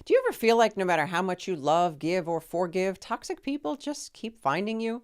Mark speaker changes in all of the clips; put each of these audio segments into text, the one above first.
Speaker 1: Do you ever feel like no matter how much you love, give, or forgive, toxic people just keep finding you?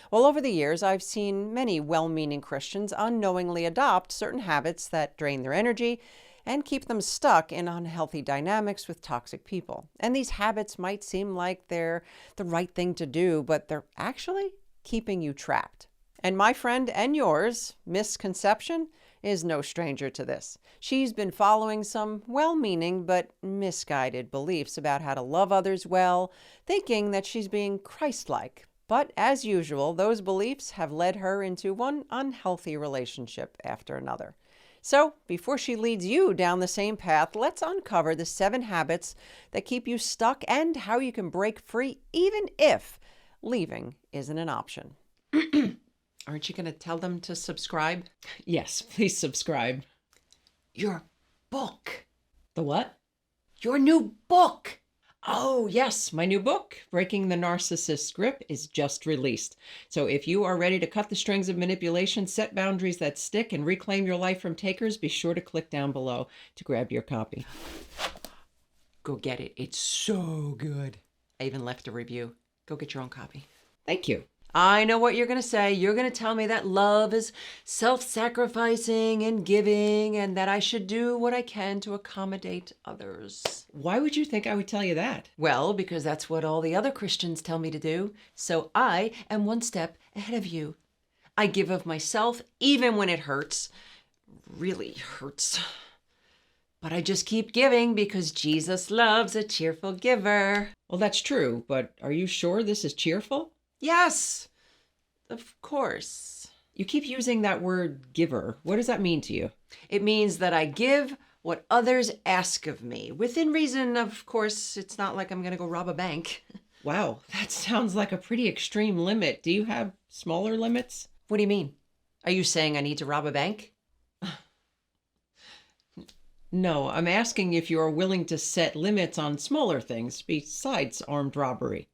Speaker 1: Well, over the years, I've seen many well-meaning Christians unknowingly adopt certain habits that drain their energy and keep them stuck in unhealthy dynamics with toxic people. And these habits might seem like they're the right thing to do, but they're actually keeping you trapped. And my friend and yours, Misconception, is no stranger to this. She's been following some well-meaning but misguided beliefs about how to love others well, thinking that she's being Christ-like. But as usual, those beliefs have led her into one unhealthy relationship after another. So, before she leads you down the same path, let's uncover the 7 habits that keep you stuck and how you can break free even if leaving isn't an option. Aren't you going to tell them to subscribe?
Speaker 2: Yes, please subscribe.
Speaker 1: Your book.
Speaker 2: The what?
Speaker 1: Your new book.
Speaker 2: Oh, yes, my new book, Breaking the Narcissist Grip, is just released. So if you are ready to cut the strings of manipulation, set boundaries that stick, and reclaim your life from takers, be sure to click down below to grab your copy.
Speaker 1: Go get it. It's so good. I even left a review. Go get your own copy.
Speaker 2: Thank you.
Speaker 1: I know what you're going to say. You're going to tell me that love is self-sacrificing and giving, and that I should do what I can to accommodate others.
Speaker 2: Why would you think I would tell you that?
Speaker 1: Well, because that's what all the other Christians tell me to do. So I am one step ahead of you. I give of myself even when it hurts. Really hurts. But I just keep giving because Jesus loves a cheerful giver.
Speaker 2: Well, that's true, but are you sure this is cheerful?
Speaker 1: Yes, of course.
Speaker 2: You keep using that word giver. What does that mean to you?
Speaker 1: It means that I give what others ask of me. Within reason, of course. It's not like I'm going to go rob a bank.
Speaker 2: Wow, that sounds like a pretty extreme limit. Do you have smaller limits?
Speaker 1: What do you mean? Are you saying I need to rob a bank?
Speaker 2: No, I'm asking if you are willing to set limits on smaller things besides armed robbery.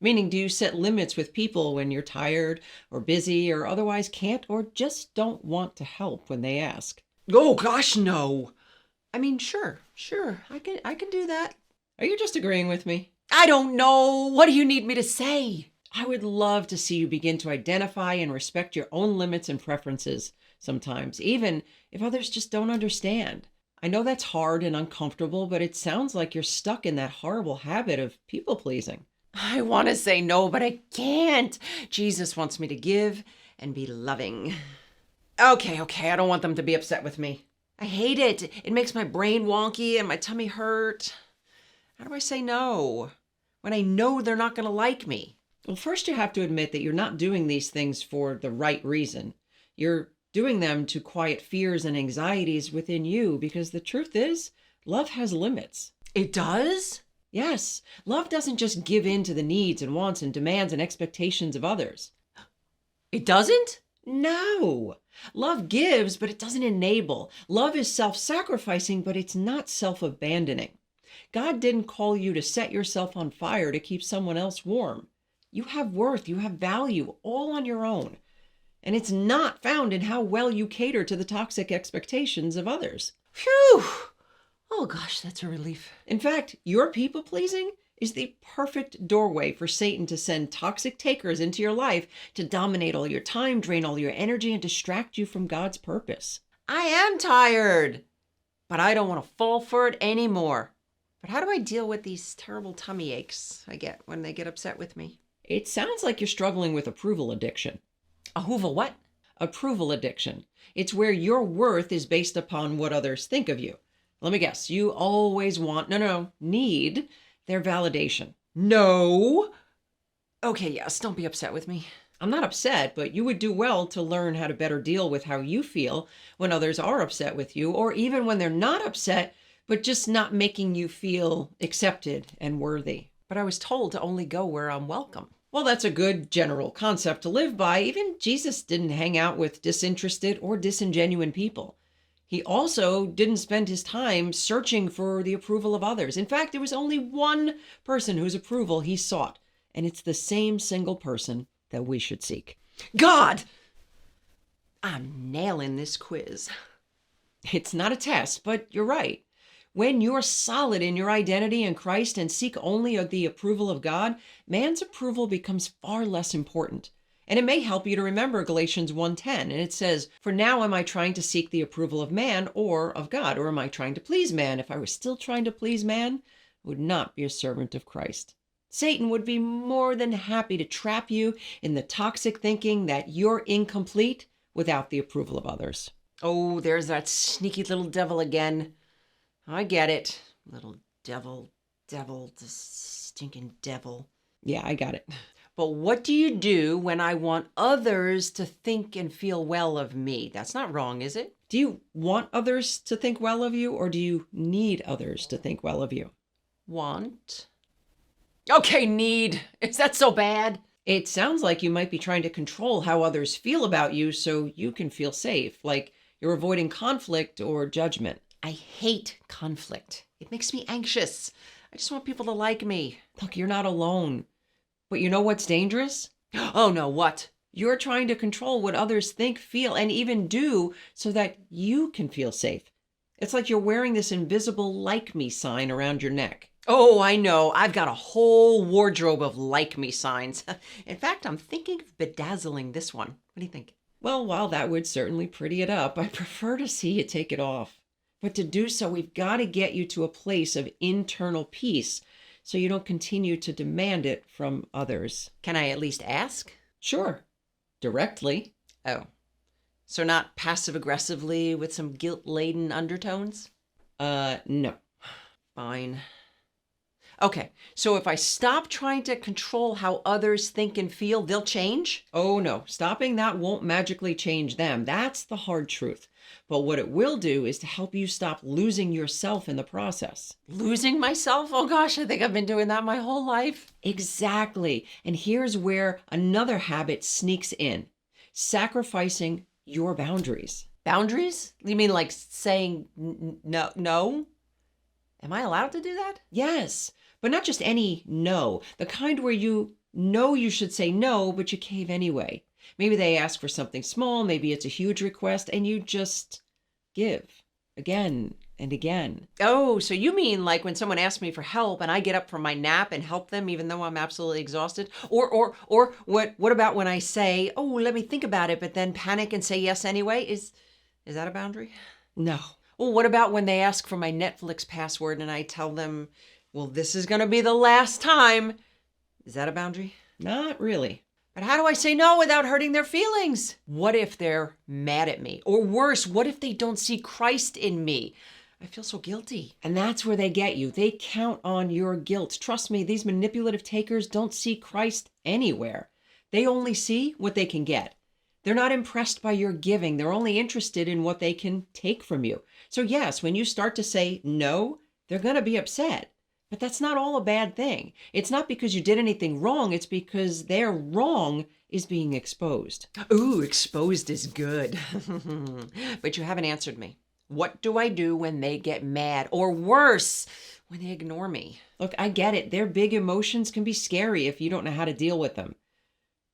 Speaker 2: Meaning, do you set limits with people when you're tired or busy or otherwise can't or just don't want to help when they ask?
Speaker 1: Oh, gosh, no. I mean, sure. I can do that.
Speaker 2: Are you just agreeing with me?
Speaker 1: I don't know. What do you need me to say?
Speaker 2: I would love to see you begin to identify and respect your own limits and preferences sometimes, even if others just don't understand. I know that's hard and uncomfortable, but it sounds like you're stuck in that horrible habit of people-pleasing.
Speaker 1: I want to say no, but I can't. Jesus wants me to give and be loving. Okay, I don't want them to be upset with me. I hate it. It makes my brain wonky and my tummy hurt. How do I say no when I know they're not going to like me?
Speaker 2: Well, first you have to admit that you're not doing these things for the right reason. You're doing them to quiet fears and anxieties within you because the truth is, love has limits.
Speaker 1: It does?
Speaker 2: Yes, love doesn't just give in to the needs and wants and demands and expectations of others.
Speaker 1: It doesn't?
Speaker 2: No. Love gives, but it doesn't enable. Love is self-sacrificing, but it's not self-abandoning. God didn't call you to set yourself on fire to keep someone else warm. You have worth, you have value, all on your own. And it's not found in how well you cater to the toxic expectations of others.
Speaker 1: Phew! Oh gosh, that's a relief.
Speaker 2: In fact, your people-pleasing is the perfect doorway for Satan to send toxic takers into your life to dominate all your time, drain all your energy, and distract you from God's purpose.
Speaker 1: I am tired, but I don't want to fall for it anymore. But how do I deal with these terrible tummy aches I get when they get upset with me?
Speaker 2: It sounds like you're struggling with approval addiction.
Speaker 1: A hoovel what?
Speaker 2: Approval addiction. It's where your worth is based upon what others think of you. Let me guess, you always need their validation.
Speaker 1: No. Okay, yes, don't be upset with me.
Speaker 2: I'm not upset, but you would do well to learn how to better deal with how you feel when others are upset with you, or even when they're not upset, but just not making you feel accepted and worthy.
Speaker 1: But I was told to only go where I'm welcome.
Speaker 2: Well, that's a good general concept to live by. Even Jesus didn't hang out with disinterested or disingenuine people. He also didn't spend his time searching for the approval of others. In fact, there was only one person whose approval he sought, and it's the same single person that we should seek.
Speaker 1: God! I'm nailing this quiz.
Speaker 2: It's not a test, but you're right. When you're solid in your identity in Christ and seek only the approval of God, man's approval becomes far less important. And it may help you to remember Galatians 1:10. And it says, "For now am I trying to seek the approval of man or of God? Or am I trying to please man? If I were still trying to please man, I would not be a servant of Christ." Satan would be more than happy to trap you in the toxic thinking that you're incomplete without the approval of others.
Speaker 1: Oh, there's that sneaky little devil again. I get it. Little devil, the stinking devil.
Speaker 2: Yeah, I got it.
Speaker 1: But what do you do when I want others to think and feel well of me? That's not wrong, is it?
Speaker 2: Do you want others to think well of you, or do you need others to think well of you?
Speaker 1: Want. Okay, need. Is that so bad?
Speaker 2: It sounds like you might be trying to control how others feel about you so you can feel safe, like you're avoiding conflict or judgment.
Speaker 1: I hate conflict. It makes me anxious. I just want people to like me.
Speaker 2: Look, you're not alone. But you know what's dangerous?
Speaker 1: Oh no, what?
Speaker 2: You're trying to control what others think, feel, and even do so that you can feel safe. It's like you're wearing this invisible like me sign around your neck.
Speaker 1: Oh, I know. I've got a whole wardrobe of like me signs. In fact, I'm thinking of bedazzling this one. What do you think?
Speaker 2: Well, while that would certainly pretty it up, I prefer to see you take it off. But to do so, we've got to get you to a place of internal peace so you don't continue to demand it from others.
Speaker 1: Can I at least ask?
Speaker 2: Sure. Directly.
Speaker 1: Oh. So not passive-aggressively with some guilt-laden undertones?
Speaker 2: No.
Speaker 1: Fine. Okay, so if I stop trying to control how others think and feel, they'll change?
Speaker 2: Oh no, stopping that won't magically change them. That's the hard truth. But what it will do is to help you stop losing yourself in the process.
Speaker 1: Losing myself? Oh gosh, I think I've been doing that my whole life.
Speaker 2: Exactly. And here's where another habit sneaks in. Sacrificing your boundaries.
Speaker 1: Boundaries? You mean like saying no? Am I allowed to do that?
Speaker 2: Yes, but not just any no. The kind where you know you should say no, but you cave anyway. Maybe they ask for something small, maybe it's a huge request, and you just give again and again.
Speaker 1: Oh, so you mean like when someone asks me for help and I get up from my nap and help them even though I'm absolutely exhausted? Or what about when I say, "Oh, let me think about it," but then panic and say yes anyway? Is that a boundary?
Speaker 2: No.
Speaker 1: Well, what about when they ask for my Netflix password and I tell them, "Well, this is going to be the last time." Is that a boundary?
Speaker 2: Not really.
Speaker 1: But how do I say no without hurting their feelings? What if they're mad at me? Or worse, what if they don't see Christ in me? I feel so guilty.
Speaker 2: And that's where they get you. They count on your guilt. Trust me, these manipulative takers don't see Christ anywhere. They only see what they can get. They're not impressed by your giving. They're only interested in what they can take from you. So yes, when you start to say no, they're going to be upset. But that's not all a bad thing. It's not because you did anything wrong. It's because their wrong is being exposed.
Speaker 1: Ooh, exposed is good. But you haven't answered me. What do I do when they get mad? Or worse, when they ignore me?
Speaker 2: Look, I get it. Their big emotions can be scary if you don't know how to deal with them.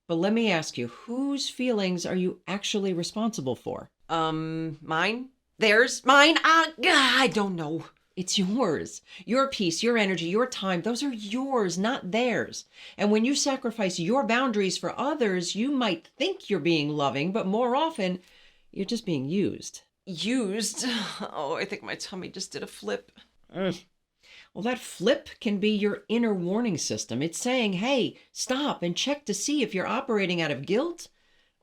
Speaker 2: But let me ask you, whose feelings are you actually responsible for?
Speaker 1: Mine? Theirs? Mine? I don't know.
Speaker 2: It's yours. Your peace, your energy, your time, those are yours, not theirs. And when you sacrifice your boundaries for others, you might think you're being loving, but more often, you're just being used.
Speaker 1: Used? Oh, I think my tummy just did a flip.
Speaker 2: Well, that flip can be your inner warning system. It's saying, hey, stop and check to see if you're operating out of guilt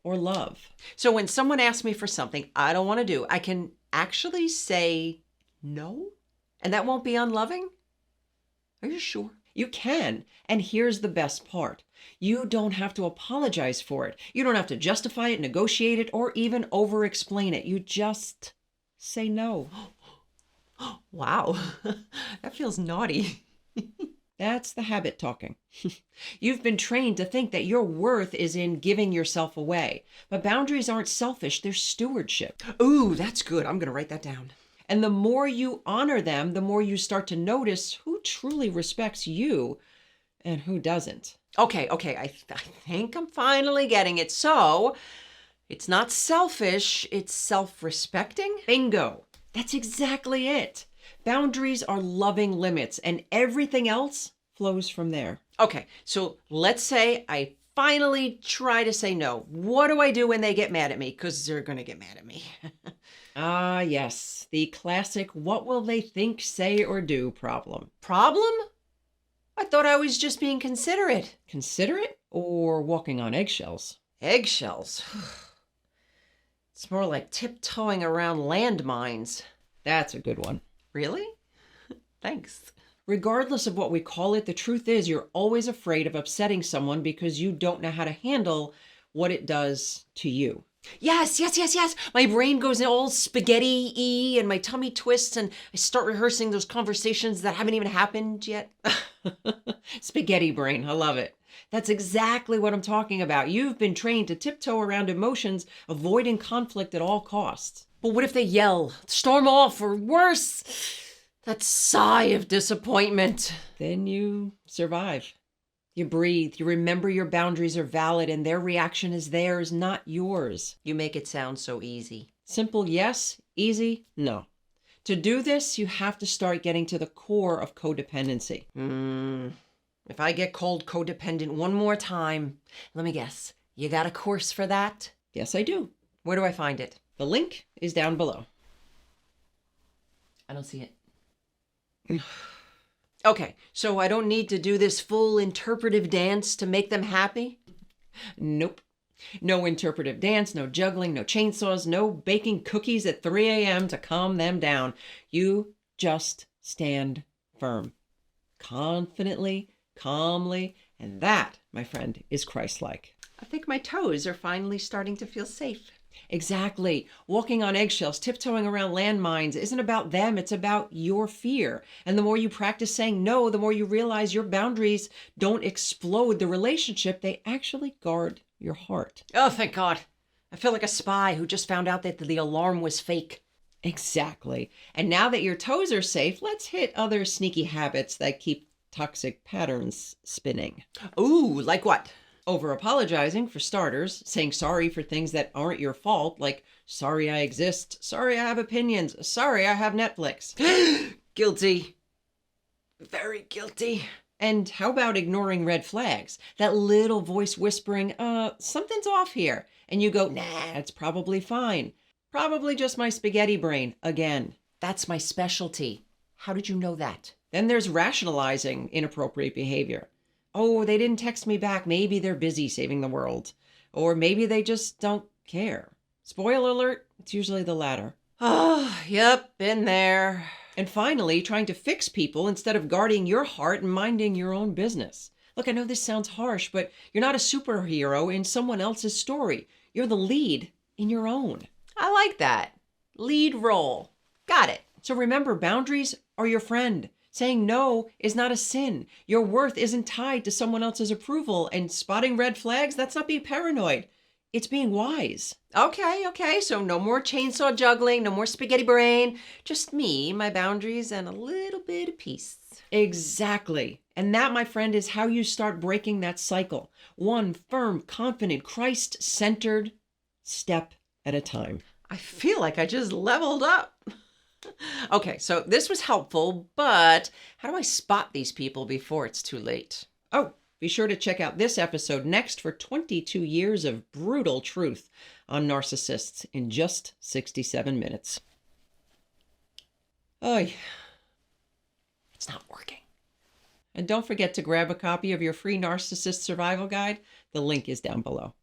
Speaker 2: or love.
Speaker 1: So when someone asks me for something I don't want to do, I can actually say no? And that won't be unloving? Are you sure?
Speaker 2: You can. And here's the best part. You don't have to apologize for it. You don't have to justify it, negotiate it, or even over-explain it. You just say no.
Speaker 1: Wow, that feels naughty.
Speaker 2: That's the habit talking. You've been trained to think that your worth is in giving yourself away. But boundaries aren't selfish, they're stewardship.
Speaker 1: Ooh, that's good. I'm going to write that down.
Speaker 2: And the more you honor them, the more you start to notice who truly respects you and who doesn't.
Speaker 1: Okay. I think I'm finally getting it. So, it's not selfish, it's self-respecting?
Speaker 2: Bingo. That's exactly it. Boundaries are loving limits, and everything else flows from there.
Speaker 1: Okay, so let's say I finally try to say no. What do I do when they get mad at me? Because they're going to get mad at me.
Speaker 2: Ah, yes, the classic what will they think, say, or do problem.
Speaker 1: Problem? I thought I was just being considerate.
Speaker 2: Considerate or walking on eggshells?
Speaker 1: Eggshells. It's more like tiptoeing around landmines.
Speaker 2: That's a good one.
Speaker 1: Really? Thanks.
Speaker 2: Regardless of what we call it, the truth is you're always afraid of upsetting someone because you don't know how to handle what it does to you.
Speaker 1: Yes. My brain goes all spaghetti-y and my tummy twists and I start rehearsing those conversations that haven't even happened yet.
Speaker 2: Spaghetti brain, I love it. That's exactly what I'm talking about. You've been trained to tiptoe around emotions, avoiding conflict at all costs.
Speaker 1: But what if they yell, storm off, or worse, that sigh of disappointment?
Speaker 2: Then you survive. You breathe. You remember your boundaries are valid and their reaction is theirs, not yours.
Speaker 1: You make it sound so easy.
Speaker 2: Simple yes, easy no. To do this, you have to start getting to the core of codependency.
Speaker 1: If I get called codependent one more time, let me guess, you got a course for that?
Speaker 2: Yes, I do.
Speaker 1: Where do I find it?
Speaker 2: The link is down below.
Speaker 1: I don't see it. Okay, so I don't need to do this full interpretive dance to make them happy?
Speaker 2: Nope. No interpretive dance, no juggling, no chainsaws, no baking cookies at 3 a.m. to calm them down. You just stand firm, confidently, calmly, and that, my friend, is Christ-like.
Speaker 1: I think my toes are finally starting to feel safe.
Speaker 2: Exactly. Walking on eggshells, tiptoeing around landmines isn't about them, it's about your fear. And the more you practice saying no, the more you realize your boundaries don't explode the relationship, they actually guard your heart.
Speaker 1: Oh, thank God. I feel like a spy who just found out that the alarm was fake.
Speaker 2: Exactly. And now that your toes are safe, let's hit other sneaky habits that keep toxic patterns spinning.
Speaker 1: Ooh, like what?
Speaker 2: Over apologizing for starters, saying sorry for things that aren't your fault, like sorry I exist, sorry I have opinions, sorry I have Netflix.
Speaker 1: Guilty. Very guilty.
Speaker 2: And how about ignoring red flags? That little voice whispering, something's off here. And you go, nah, it's probably fine. Probably just my spaghetti brain again.
Speaker 1: That's my specialty. How did you know that?
Speaker 2: Then there's rationalizing inappropriate behavior. Oh, they didn't text me back. Maybe they're busy saving the world. Or maybe they just don't care. Spoiler alert, it's usually the latter.
Speaker 1: Oh, yep, been there.
Speaker 2: And finally, trying to fix people instead of guarding your heart and minding your own business. Look, I know this sounds harsh, but you're not a superhero in someone else's story. You're the lead in your own.
Speaker 1: I like that. Lead role. Got it.
Speaker 2: So remember, boundaries are your friend. Saying no is not a sin. Your worth isn't tied to someone else's approval. And spotting red flags, that's not being paranoid. It's being wise.
Speaker 1: Okay. So no more chainsaw juggling, no more spaghetti brain. Just me, my boundaries, and a little bit of peace.
Speaker 2: Exactly. And that, my friend, is how you start breaking that cycle. One firm, confident, Christ-centered step at a time.
Speaker 1: I feel like I just leveled up. Okay, so this was helpful, but how do I spot these people before it's too late?
Speaker 2: Oh, be sure to check out this episode next for 22 years of brutal truth on narcissists in just 67 minutes. Oh, yeah.
Speaker 1: It's not working.
Speaker 2: And don't forget to grab a copy of your free Narcissist Survival Guide. The link is down below.